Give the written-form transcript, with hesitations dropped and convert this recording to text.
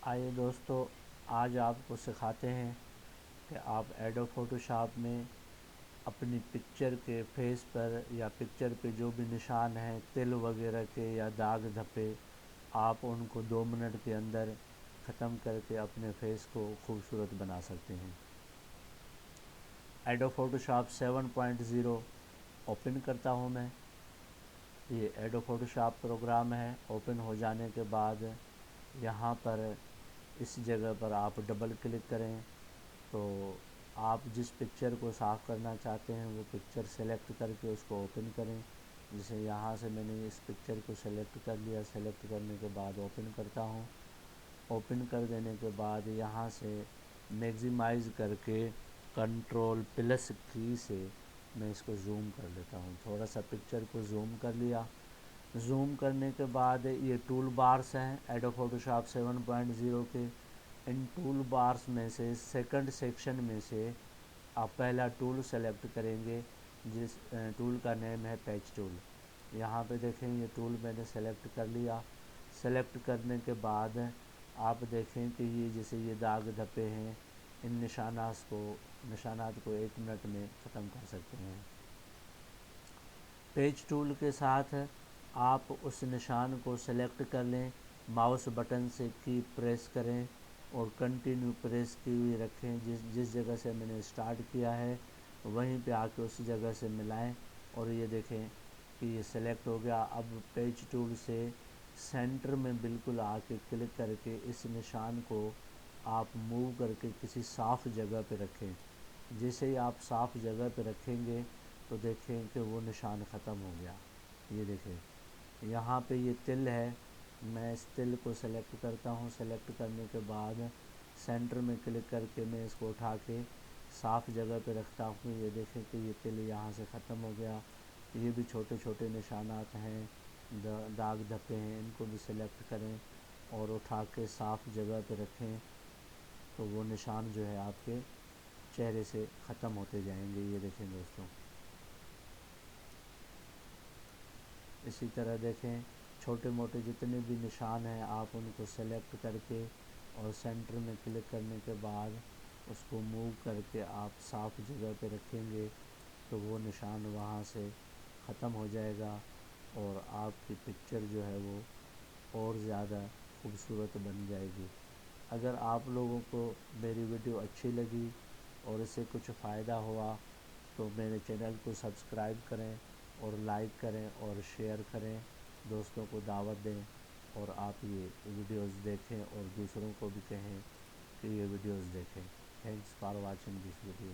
آئیے دوستو، آج آپ کو سکھاتے ہیں کہ آپ ایڈو فوٹوشاپ میں اپنی پکچر کے فیس پر یا پکچر پہ جو بھی نشان ہیں تل وغیرہ کے یا داغ دھبے، آپ ان کو 2 منٹ کے اندر ختم کر کے اپنے فیس کو خوبصورت بنا سکتے ہیں۔ ایڈو فوٹوشاپ 7.0 اوپن کرتا ہوں میں۔ یہ ایڈو فوٹوشاپ پروگرام ہے۔ اوپن ہو جانے کے بعد یہاں پر اس جگہ پر آپ ڈبل کلک کریں تو آپ جس پکچر کو صاف کرنا چاہتے ہیں وہ پکچر سلیکٹ کر کے اس کو اوپن کریں۔ جیسے یہاں سے میں نے اس پکچر کو سلیکٹ کر لیا۔ سلیکٹ کرنے کے بعد اوپن کرتا ہوں۔ اوپن کر دینے کے بعد یہاں سے میگزیمائز کر کے کنٹرول+ کی سے میں اس کو زوم کر لیتا ہوں۔ تھوڑا سا پکچر کو زوم کر لیا۔ زوم کرنے کے بعد یہ ٹول بارز ہیں ایڈو فوٹوشاپ 7.0 کے۔ ان ٹول بارز میں سے سیکنڈ سیکشن میں سے آپ پہلا ٹول سلیکٹ کریں گے، جس ٹول کا نیم ہے پیچ ٹول۔ یہاں پہ دیکھیں یہ ٹول میں نے سلیکٹ کر لیا۔ سلیکٹ کرنے کے بعد آپ دیکھیں کہ یہ جیسے یہ داغ دھبے ہیں، ان نشانات کو 1 منٹ میں ختم کر سکتے ہیں۔ پیچ ٹول کے ساتھ آپ اس نشان کو سلیکٹ کر لیں، ماؤس بٹن سے کی پریس کریں اور کنٹینیو پریس کی ہوئی رکھیں۔ جس جگہ سے میں نے سٹارٹ کیا ہے وہیں پہ آ کے اس جگہ سے ملائیں اور یہ دیکھیں کہ یہ سلیکٹ ہو گیا۔ اب پیچ ٹول سے سینٹر میں بالکل آ کے کلک کر کے اس نشان کو آپ موو کر کے کسی صاف جگہ پہ رکھیں۔ جیسے ہی آپ صاف جگہ پہ رکھیں گے تو دیکھیں کہ وہ نشان ختم ہو گیا۔ یہ دیکھیں یہاں پہ یہ تل ہے، میں اس تل کو سلیکٹ کرتا ہوں۔ سلیکٹ کرنے کے بعد سینٹر میں کلک کر کے میں اس کو اٹھا کے صاف جگہ پہ رکھتا ہوں۔ یہ دیکھیں کہ یہ تل یہاں سے ختم ہو گیا۔ یہ بھی چھوٹے چھوٹے نشانات ہیں، داغ دھبے ہیں، ان کو بھی سلیکٹ کریں اور اٹھا کے صاف جگہ پہ رکھیں تو وہ نشان جو ہے آپ کے چہرے سے ختم ہوتے جائیں گے۔ یہ دیکھیں دوستوں، اسی طرح دیکھیں چھوٹے موٹے جتنے بھی نشان ہیں آپ ان کو سلیکٹ کر کے اور سینٹر میں کلک کرنے کے بعد اس کو موو کر کے آپ صاف جگہ پہ رکھیں گے تو وہ نشان وہاں سے ختم ہو جائے گا اور آپ کی پکچر جو ہے وہ اور زیادہ خوبصورت بن جائے گی۔ اگر آپ لوگوں کو میری ویڈیو اچھی لگی اور اس سے کچھ فائدہ ہوا تو میرے چینل کو سبسکرائب کریں اور لائک کریں اور شیئر کریں، دوستوں کو دعوت دیں اور آپ یہ ویڈیوز دیکھیں اور دوسروں کو بھی کہیں کہ یہ ویڈیوز دیکھیں۔ Thanks for watching this video.